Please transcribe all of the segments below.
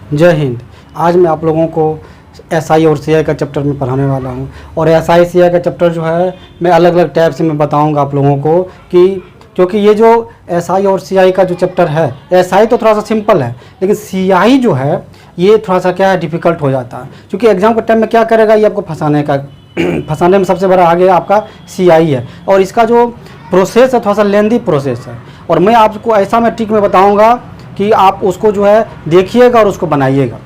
जय हिंद। आज मैं आप लोगों को एसआई और सीआई का चैप्टर में पढ़ाने वाला हूं। और एसआई सीआई का चैप्टर जो है मैं अलग अलग टाइप से मैं बताऊंगा आप लोगों को कि क्योंकि ये जो एसआई और सीआई का जो चैप्टर है, एसआई तो थोड़ा सा सिंपल है, लेकिन सीआई जो है ये थोड़ा सा क्या है, डिफ़िकल्ट हो जाता है। क्योंकि एग्ज़ाम के टाइम में क्या करेगा, ये आपको फंसाने का फंसाने में सबसे बड़ा आगे आपका सीआई है। और इसका जो प्रोसेस है थोड़ा सा लेंदी प्रोसेस है। और मैं आपको ऐसा मैं ट्रिक में बताऊँगा कि आप उसको जो है देखिएगा और उसको बनाइएगा।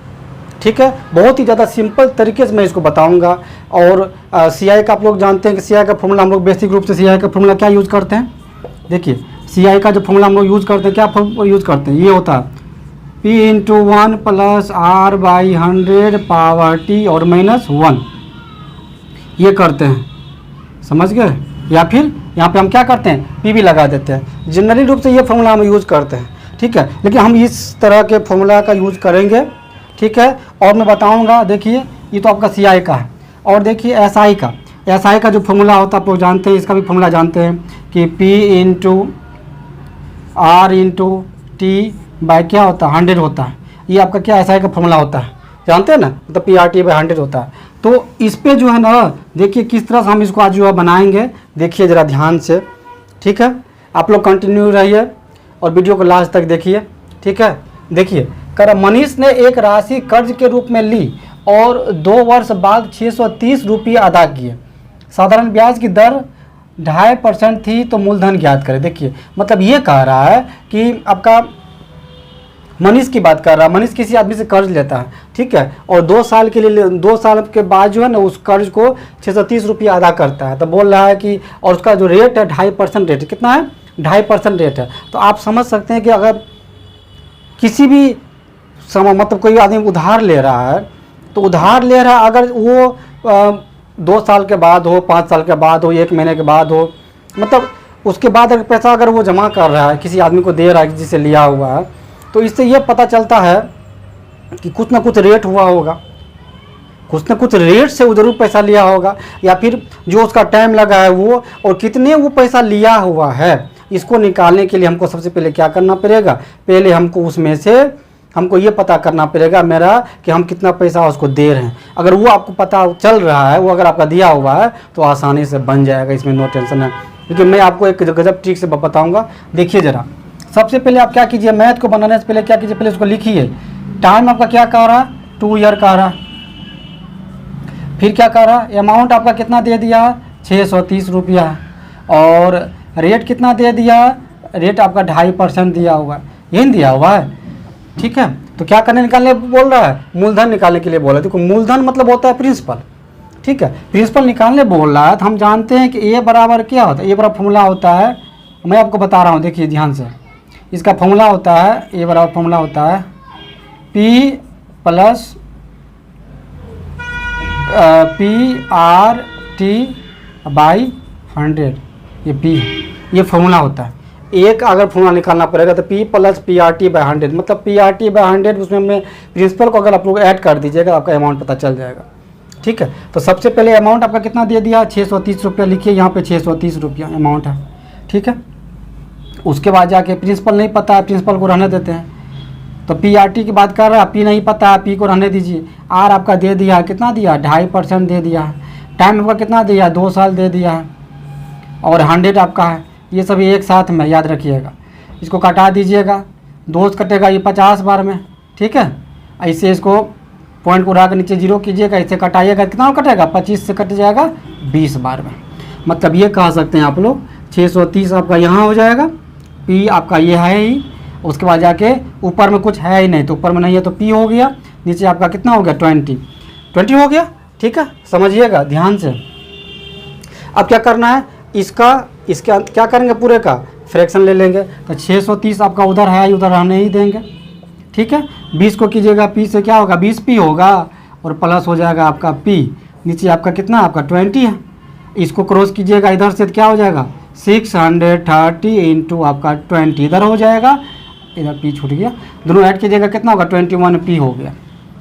ठीक है, बहुत ही ज़्यादा सिंपल तरीके से मैं इसको बताऊंगा। और सीआई का आप लोग जानते हैं कि सीआई का फॉर्मूला हम लोग बेसिक रूप से सीआई का फॉर्मूला क्या यूज़ करते हैं। देखिए सीआई का जो फॉर्मूला हम लोग यूज़ करते हैं, क्या यूज़ करते हैं, ये होता है P/1 + R/100 पावर T और -1, ये करते हैं, समझ गए। या फिर यहाँ पे हम क्या करते हैं, P भी लगा देते हैं। जनरली रूप से ये फॉर्मूला हम यूज़ करते हैं, ठीक है। लेकिन हम इस तरह के फॉर्मूला का यूज़ करेंगे, ठीक है। और मैं बताऊंगा, देखिए ये तो आपका सीआई का है। और देखिए एसआई का जो फॉर्मूला होता है आप लोग जानते हैं, इसका भी फॉर्मूला जानते हैं कि P/R/T बाय क्या होता है, 100 होता है। ये आपका क्या एसआई का फॉर्मूला होता है, जानते हैं ना, मतलब P/R/T/100 होता है। तो इस पर जो है ना, देखिए किस तरह से हम इसको आज जो है बनाएंगे, देखिए ज़रा ध्यान से, ठीक है। आप लोग कंटिन्यू रहिए और वीडियो को लास्ट तक देखिए, ठीक है। देखिए मनीष ने एक राशि कर्ज के रूप में ली और 2 वर्ष बाद 630 रुपये अदा किए। साधारण ब्याज की दर 2.5% थी, तो मूलधन ज्ञात करें। देखिए मतलब ये कह रहा है कि आपका मनीष की बात कर रहा है, मनीष किसी आदमी से कर्ज लेता है, ठीक है। और 2 साल के लिए 2 साल के बाद जो है ना उस कर्ज को 630 रुपये अदा करता है। तो बोल रहा है कि और उसका जो रेट है 2.5% रेट, कितना है, 2.5% रेट है। तो आप समझ सकते हैं कि अगर किसी भी समय मतलब कोई आदमी उधार ले रहा है, तो उधार ले रहा है, अगर वो 2 साल के बाद हो, 5 साल के बाद हो, 1 महीने के बाद हो, मतलब उसके बाद अगर पैसा अगर वो जमा कर रहा है, किसी आदमी को दे रहा है जिसे लिया हुआ है, तो इससे ये पता चलता है कि कुछ ना कुछ रेट हुआ होगा, कुछ ना कुछ रेट से वो जरूर पैसा लिया होगा। या फिर जो उसका टाइम लगा है वो, और कितने वो पैसा लिया हुआ है, इसको निकालने के लिए हमको सबसे पहले क्या करना पड़ेगा, पहले हमको उसमें से हमको ये पता करना पड़ेगा मेरा कि हम कितना पैसा उसको दे रहे हैं। अगर वो आपको पता चल रहा है, वो अगर आपका दिया हुआ है, तो आसानी से बन जाएगा, इसमें नो टेंशन है। क्योंकि मैं आपको एक गजब ट्रिक से बताऊंगा। देखिए ज़रा, सबसे पहले आप क्या कीजिए, मैथ को बनाने से पहले क्या कीजिए, पहले उसको लिखिए। टाइम आपका क्या कह रहा, 2 ईयर कह रहा। फिर क्या कह रहा, अमाउंट आपका कितना दे दिया, 630 रुपया। और रेट कितना दे दिया, रेट आपका 2.5% दिया हुआ, यही दिया हुआ है, ठीक है। तो क्या करने निकालने बोल रहा है, मूलधन निकालने के लिए बोल रहा है। देखो मूलधन मतलब होता है प्रिंसिपल, ठीक है। प्रिंसिपल निकालने बोल रहा है, तो हम जानते हैं कि ए बराबर क्या होता है, ए बराबर फॉर्मूला होता है, मैं आपको बता रहा हूँ, देखिए ध्यान से। इसका फॉर्मूला होता है, ए बराबर फॉर्मूला होता है P/R/T/100, ये P है, ये फॉर्मूला होता है। एक अगर फॉर्मूला निकालना पड़ेगा तो P+PR/T/100, मतलब PR/T/100 उसमें में प्रिंसिपल को अगर आप लोग ऐड कर दीजिएगा, आपका अमाउंट पता चल जाएगा, ठीक है। तो सबसे पहले अमाउंट आपका कितना दे दिया, 630 रुपया लिखिए, यहाँ पे 630 रुपया अमाउंट है, ठीक है। उसके बाद जाके प्रिंसिपल नहीं पता है, प्रिंसिपल को रहने देते हैं। तो PR/T की बात कर रहा है, P नहीं पता है, P को रहने दीजिए। R आपका दे दिया, कितना दिया, 2.5% दे दिया है। टाइम आपका कितना दिया, 2 साल दे दिया है। और 100 आपका है। ये सभी एक साथ में याद रखिएगा। इसको कटा दीजिएगा, 2 कटेगा ये 50 बार में, ठीक है। ऐसे इसको पॉइंट को उड़ा के नीचे 0 कीजिएगा, इससे कटाइएगा, कितना कटेगा, 25 से कट जाएगा 20 बार में। मतलब ये कह सकते हैं आप लोग 630 आपका यहाँ हो जाएगा, P आपका ये है ही। उसके बाद जाके ऊपर में कुछ है ही नहीं, तो ऊपर में नहीं है तो P हो गया, नीचे आपका कितना हो गया, 20 हो गया, ठीक है। समझिएगा ध्यान से। अब क्या करना है, इसका क्या करेंगे, पूरे का फ्रैक्शन ले लेंगे। तो 630 आपका उधर है, उधर रहने ही देंगे, ठीक है। 20 को कीजिएगा, P से क्या होगा, 20P होगा, और प्लस हो जाएगा आपका P, नीचे आपका कितना, आपका 20 है। इसको क्रॉस कीजिएगा, इधर से क्या हो जाएगा, 630 इंटू आपका 20 इधर हो जाएगा, इधर P छूट गया, दोनों ऐड कीजिएगा, कितना होगा, 21P हो गया,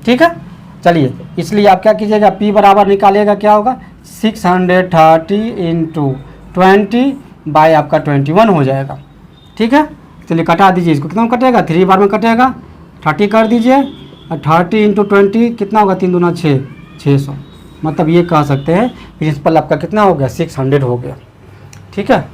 ठीक है। चलिए, इसलिए आप क्या कीजिएगा, P बराबर निकालिएगा, क्या होगा, 630 इंटू 20 बाय आपका 21 हो जाएगा, ठीक है। चलिए कटा दीजिए इसको, कितना कटेगा, 3 बार में कटेगा, 30 कर दीजिए, 30 इंटू 20 कितना होगा, 3 दूना 6, 600। मतलब ये कह सकते हैं प्रिंसिपल आपका कितना हो गया, 600 हो गया। ठीक है,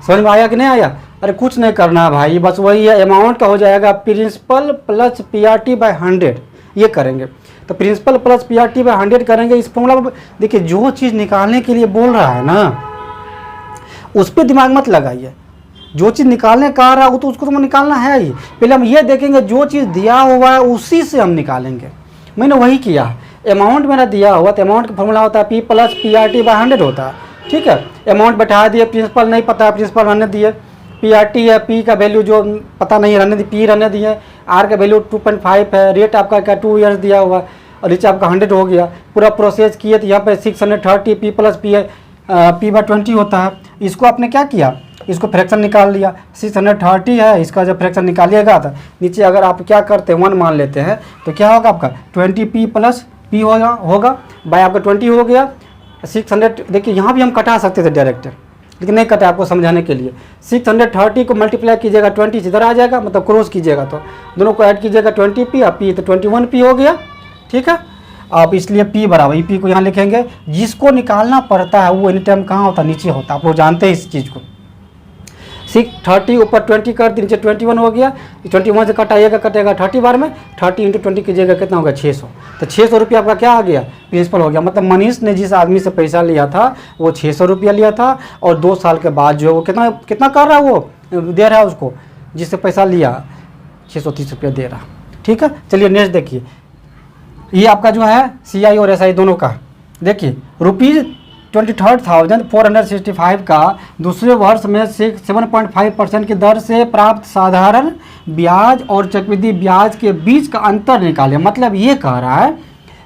समझ में आया कि नहीं आया? अरे कुछ नहीं करना है भाई, बस वही है, अमाउंट का हो जाएगा प्रिंसिपल प्लस PRT बाय 100, ये करेंगे। तो प्रिंसिपल प्लस PRT बाय 100 करेंगे। इस फॉर्मूला पर देखिए, जो चीज़ निकालने के लिए बोल रहा है ना, उस पर दिमाग मत लगाइए। जो चीज़ निकालने का रहा हो तो उसको तो निकालना है ही। पहले हम ये देखेंगे जो चीज़ दिया हुआ है उसी से हम निकालेंगे। मैंने वही किया, अमाउंट मेरा दिया हुआ, तो अमाउंट का फॉर्मूला होता है P प्लस PRT बाय 100 होता है। ठीक है, अमाउंट बैठा दिए, प्रिंसिपल नहीं पता है, प्रिंसिपल रहने दिए, PRT है, P का वैल्यू जो पता नहीं रहने दी, P रहने दिए, R का वैल्यू 2.5 है, रेट आपका क्या 2 ईयर्स दिया हुआ, और नीचे आपका 100 हो गया। पूरा प्रोसेस किए तो यहाँ पे 630 P प्लस P बाय 20 होता है। इसको आपने क्या किया, इसको फ्रैक्शन निकाल लिया, 630 है, इसका जब फ्रैक्शन निकालिएगा तो नीचे अगर आप क्या करते हैं 1 मान लेते हैं तो क्या होगा आपका 20P प्लस P होगा बाय आपका 20 हो गया 600। देखिए यहाँ भी हम कटा सकते थे डायरेक्ट, लेकिन नहीं कटा, आपको समझाने के लिए। 630 को मल्टीप्लाई कीजिएगा 20 इधर आ जाएगा, मतलब क्रॉस कीजिएगा तो दोनों को ऐड कीजिएगा 20P और P तो 21P हो गया। ठीक है, आप इसलिए P बराबर P को यहाँ लिखेंगे। जिसको निकालना पड़ता है वो एनी टाइम कहाँ होता है, नीचे होता है, आप लोग जानते हैं इस चीज़ को। 630 ऊपर 20 कर दी, नीचे 21 हो गया, 21 से कटेगा 30 बार में, 30 इंटू 20 कीजिएगा कितना होगा 600। तो 600 रुपया आपका क्या आ गया, प्रिंसिपल हो गया। मतलब मनीष ने जिस आदमी से पैसा लिया था वो 600 रुपया लिया था, और 2 साल के बाद जो है वो कितना कर रहा है, वो दे रहा है उसको जिससे पैसा लिया 630 रुपया दे रहा। ठीक है, चलिए नेक्स्ट देखिए, ये आपका जो है CI और SI दोनों का। देखिए ₹23,465 का दूसरे वर्ष में 7.5% की दर से प्राप्त साधारण ब्याज और चक्रवृद्धि ब्याज के बीच का अंतर निकालें। मतलब ये कह रहा है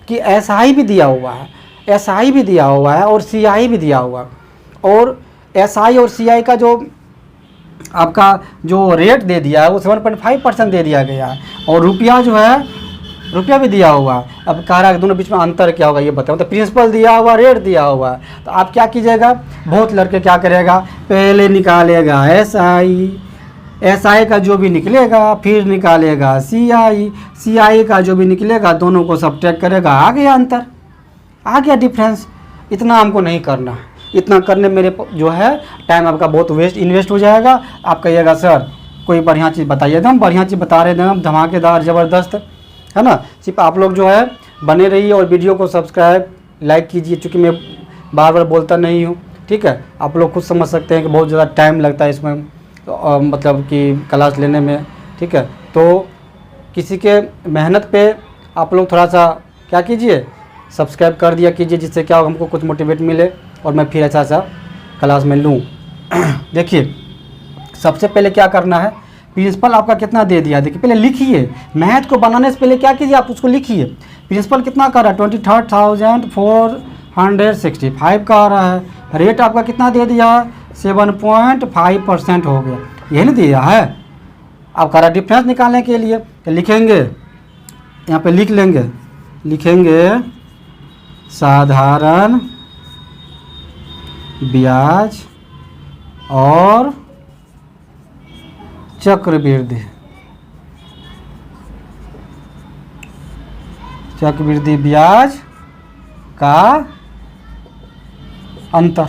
कि SI भी दिया हुआ है, SI भी दिया हुआ है और CI भी दिया हुआ है, और SI और CI का जो आपका जो रेट दे दिया है वो 7.5% दे दिया गया है, और रुपया जो है रुपया भी दिया हुआ। अब कह रहा है कि दोनों बीच में अंतर क्या होगा ये बताओ। तो प्रिंसिपल दिया हुआ, रेट दिया हुआ, तो आप क्या कीजिएगा, बहुत लड़के क्या करेगा, पहले निकालेगा SI का जो भी निकलेगा, फिर निकालेगा CI का जो भी निकलेगा, दोनों को सब्ट्रैक्ट करेगा, आ गया अंतर, आ गया डिफरेंस। इतना हमको नहीं करना, इतना करने मेरे जो है टाइम आपका बहुत इन्वेस्ट हो जाएगा। आप कहिएगा सर कोई बढ़िया चीज़ बताइए, एकदम बढ़िया चीज़ बता रहे हैं, धमाकेदार ज़बरदस्त, है ना। सिर्फ आप लोग जो है बने रहिए और वीडियो को सब्सक्राइब लाइक कीजिए, क्योंकि मैं बार बार बोलता नहीं हूँ। ठीक है, आप लोग खुद समझ सकते हैं कि बहुत ज़्यादा टाइम लगता है इसमें, तो, मतलब कि क्लास लेने में। ठीक है, तो किसी के मेहनत पे आप लोग थोड़ा सा क्या कीजिए, सब्सक्राइब कर दिया कीजिए, जिससे क्या हो हमको कुछ मोटिवेट मिले और मैं फिर ऐसा क्लास में लूँ। देखिए सबसे पहले क्या करना है, प्रिंसिपल आपका कितना दे दिया, देखिए पहले लिखिए। मैथ को बनाने से पहले क्या कीजिए, आप उसको लिखिए। प्रिंसिपल कितना कर रहा है, 23,465 का आ रहा है। रेट आपका कितना दे दिया है, 7.5% हो गया, यही नहीं दिया है। आप कह रहा डिफरेंस निकालने के लिए तो लिखेंगे, यहाँ पे लिख लेंगे, लिखेंगे साधारण ब्याज और चक्रवृद्धि ब्याज का अंतर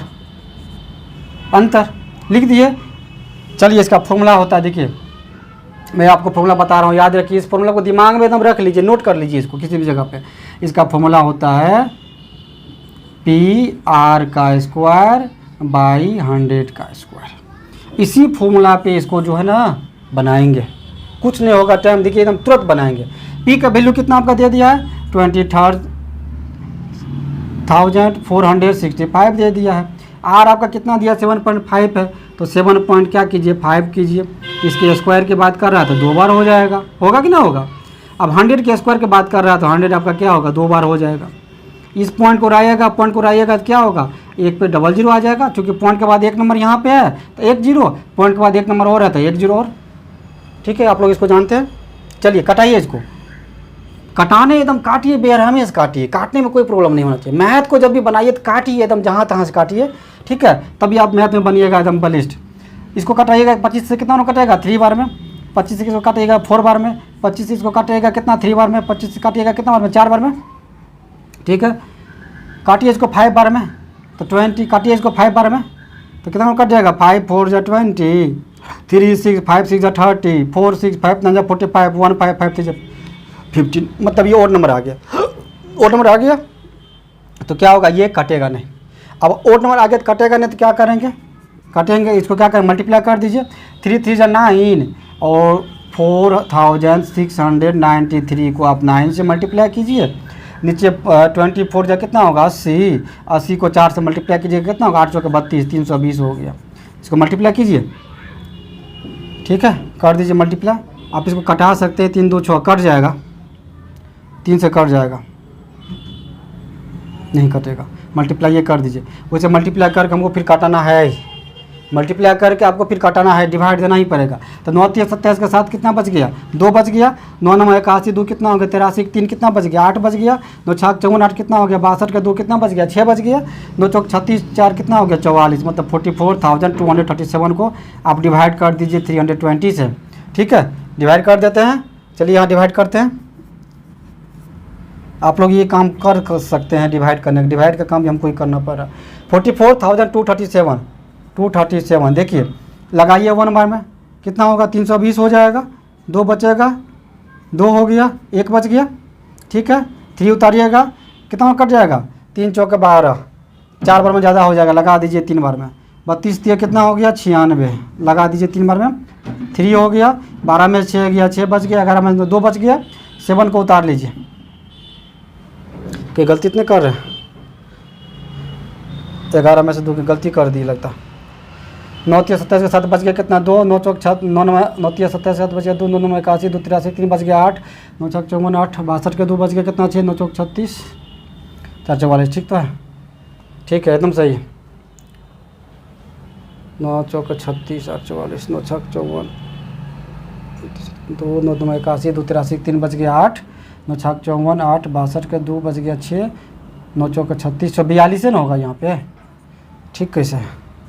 लिख दिए। चलिए इसका फॉर्मूला होता है, देखिए मैं आपको फॉर्मूला बता रहा हूँ, याद रखिए। इस फॉर्मूला को दिमाग में एकदम रख लीजिए, नोट कर लीजिए इसको किसी भी जगह पे। इसका फॉर्मूला होता है PR का स्क्वायर बाई 100 का स्क्वायर। इसी फॉर्मूला पे इसको जो है ना बनाएंगे, कुछ नहीं होगा टाइम, देखिए एकदम तुरंत बनाएंगे। P का वैल्यू कितना आपका दे दिया है, 23,465 दे दिया है। R आपका कितना दिया, 7.5 है, तो 7 पॉइंट क्या कीजिए 5 कीजिए। इसके स्क्वायर की बात कर रहा है तो 2 बार हो जाएगा, होगा कि ना होगा। अब 100 के स्क्वायर की बात कर रहा है तो 100 आपका क्या होगा, 2 बार हो जाएगा। इस पॉइंट को उड़ाइएगा, पॉइंट को उड़ाइएगा तो क्या होगा, एक पे 00 आ जाएगा, क्योंकि पॉइंट के बाद एक नंबर यहाँ पे है तो 1 0, पॉइंट के बाद एक नंबर और है तो 1 0 और। ठीक है, आप लोग इसको जानते हैं। चलिए कटाइए इसको, कटाने एकदम काटिए, बेरहमी से काटिए, काटने में कोई प्रॉब्लम नहीं होना चाहिए। मैथ को जब भी बनाइए तो काटिए एकदम जहाँ तहाँ से काटिए, ठीक है, तभी आप मैथ में बनिएगा एकदम बलिष्ठ। इसको कटाइएगा 25 से कितना कटेगा, 3 बार में 25 से किसको काटिएगा 4 बार में, 25 से इसको काटिएगा कितना 3 बार में, 25 से काटिएगा कितना बार में 4 बार में, ठीक है। काटिए इसको 5 बार में तो 20, काटिए इसको 5 बार में तो कितना कट जाएगा 5 4 जा 20, 3 6 5 6 जा 30, 4 6 5 9 जा 45, 1 5 5 3 जा 15, मतलब ये और नंबर आ गया, और नंबर आ गया तो क्या होगा ये कटेगा नहीं। अब और नंबर आ गया तो कटेगा नहीं तो क्या करेंगे, काटेंगे इसको, क्या करें मल्टीप्लाई कर दीजिए, 3 3 जा 9 और 4693 को आप 9 से मल्टीप्लाई कीजिए, नीचे 24 जा कितना होगा 80, 80 को 4 से मल्टीप्लाई कीजिएगा कितना होगा 8 चौके 32, 320 हो गया। इसको मल्टीप्लाई कीजिए, ठीक है, कर दीजिए मल्टीप्लाई। आप इसको कटा सकते हैं, 3 2 6 कट जाएगा, 3 से कट जाएगा, नहीं कटेगा, मल्टीप्लाई ये कर दीजिए। वैसे मल्टीप्लाई करके हमको फिर काटाना है, मल्टीप्लाई करके आपको फिर काटाना है, डिवाइड देना ही पड़ेगा। तो 9 3 27 के साथ कितना बच गया 2 बच गया, 9 9 81 2 कितना हो गया 83 3 कितना बच गया 8 बच गया, 9 6 54 8 कितना हो गया 62 का 2 कितना बच गया 6 बच गया, 9 चौक 36 4 कितना हो गया 44, मतलब 44,237 को आप डिवाइड कर दीजिए 320 से, ठीक है। डिवाइड कर देते हैं, चलिए यहाँ डिवाइड करते हैं। आप लोग ये काम कर सकते हैं डिवाइड करने का, डिवाइड का काम भी हमको ही करना पड़ रहा है। 44,237 देखिए, लगाइए 1 बार में कितना होगा 320 हो जाएगा, 2 बचेगा, 2 हो गया, 1 बच गया, ठीक है। 3 उतारिएगा कितना कट जाएगा 3 चौके 12, 4 बार में ज़्यादा हो जाएगा, लगा दीजिए 3 बार में, 32 दिया कितना हो गया 96, लगा दीजिए 3 बार में, 3 हो गया, 12 में 6 गया 6 बच गया, 11 में 2 बच गया, 7 को उतार लीजिए। कि गलती इतने कर रहे हैं, 11 में से 2 की गलती कर दी लगता। 9 3 27 के साथ बच गया कितना 2, 9 चौक 6 9 9 3 27 के साथ बच गया 2, 9 9 81 2 83 3 बच गया 8, 9 6 54 8, 62 के 2 बच गया कितना 6, 9 चौक 36 4 44, ठीक तो है, ठीक है एकदम सही है। 9 चौक 36 8 44, 9 6 54 2, 9 9 81 2 83 3 बच गया 8, 9 6 54 8, 62 के 2 बच गया 6, 9 चौक 36 142 है ना होगा यहाँ पे, ठीक कैसे है,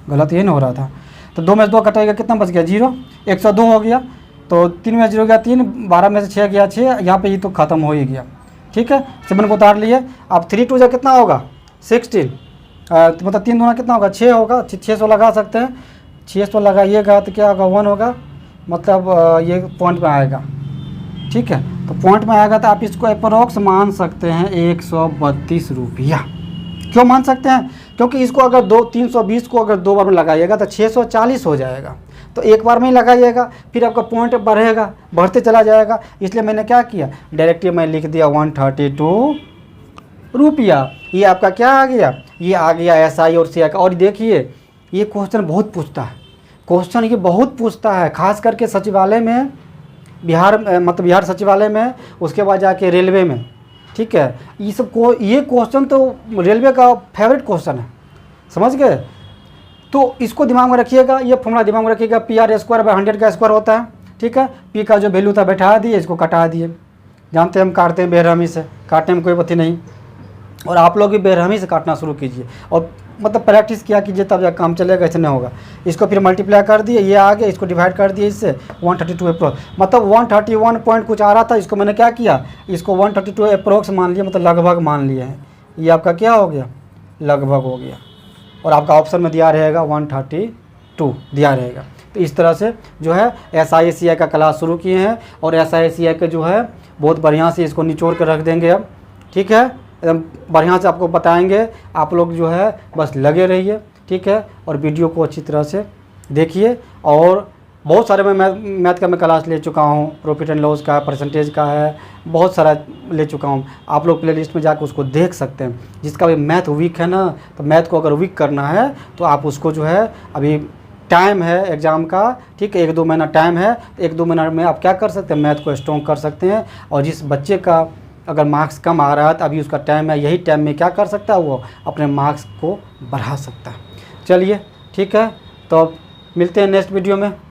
गलत ये नहीं हो रहा था। तो 2 में से 2 कटेगा कितना बच गया 0, 102 हो गया, तो 3 में 0 गया 3, 12 में से 6 गया 6, यहाँ पे ये तो ख़त्म हो ही गया, ठीक है। 7 को उतार लिए, अब 3 2 जा कितना होगा 16, तो मतलब 3 दूना कितना होगा 6 होगा, 600 लगा सकते हैं, 600 लगाइएगा तो क्या होगा 1 होगा, मतलब ये पॉइंट में आएगा, ठीक है। तो पॉइंट में आएगा तो आप इसको अप्रोक्स मान सकते हैं 132 रुपया। क्यों मान सकते हैं, क्योंकि इसको अगर 320 को अगर 2 बार में लगाइएगा तो 640 हो जाएगा, तो एक बार में ही लगाइएगा, फिर आपका पॉइंट बढ़ेगा, बढ़ते चला जाएगा। इसलिए मैंने क्या किया, डायरेक्टली मैं लिख दिया 132 रुपया। ये आपका क्या आ गया, ये आ गया SI और CI का। और देखिए ये क्वेश्चन बहुत पूछता है, क्वेश्चन ये बहुत पूछता है, खास करके सचिवालय में, मतलब बिहार सचिवालय में, उसके बाद जाके रेलवे में, ठीक है। ये सब ये क्वेश्चन तो रेलवे का फेवरेट क्वेश्चन है, समझ गए। तो इसको दिमाग में रखिएगा, ये फॉर्मूला दिमाग में रखिएगा, PR²/100 का स्क्वायर होता है, ठीक है। P का जो वैल्यू था बैठा दिए, इसको कटा दिए, जानते हैं हम काटते हैं बेरहमी से, काटने में कोई पति नहीं, और आप लोग भी बेरहमी से काटना शुरू कीजिए, और मतलब प्रैक्टिस किया कीजिए, तब जाकर काम चलेगा, ऐसे नहीं होगा। इसको फिर मल्टीप्लाई कर दिए, ये आ गया, इसको डिवाइड कर दिए इससे 132 अप्रोक्स, मतलब 131 पॉइंट कुछ आ रहा था, इसको मैंने क्या किया, इसको 132 अप्रोक्स मान लिया, मतलब लगभग मान लिए हैं। ये आपका क्या हो गया, लगभग हो गया, और आपका ऑप्शन में दिया रहेगा 132 दिया रहेगा। तो इस तरह से जो है SI CI का क्लास शुरू किए हैं, और SI CI के जो है बहुत बढ़िया से इसको निचोड़ कर रख देंगे अब, ठीक है, एकदम बढ़िया से आपको बताएंगे। आप लोग जो है बस लगे रहिए, ठीक है, और वीडियो को अच्छी तरह से देखिए। और बहुत सारे मैं मैथ का मैं क्लास ले चुका हूँ, प्रॉफिट एंड लॉस का, परसेंटेज का है, बहुत सारा ले चुका हूँ। आप लोग प्लेलिस्ट में जाकर उसको देख सकते हैं। जिसका भी मैथ वीक है ना, तो मैथ को अगर वीक करना है तो आप उसको जो है, अभी टाइम है एग्ज़ाम का, ठीक है, 1-2 महीना टाइम है, 1-2 महीना में आप क्या कर सकते हैं, मैथ को स्ट्रॉन्ग कर सकते हैं। और जिस बच्चे का अगर मार्क्स कम आ रहा है तो अभी उसका टाइम है, यही टाइम में क्या कर सकता है, वो अपने मार्क्स को बढ़ा सकता है। चलिए ठीक है, तो मिलते हैं नेक्स्ट वीडियो में।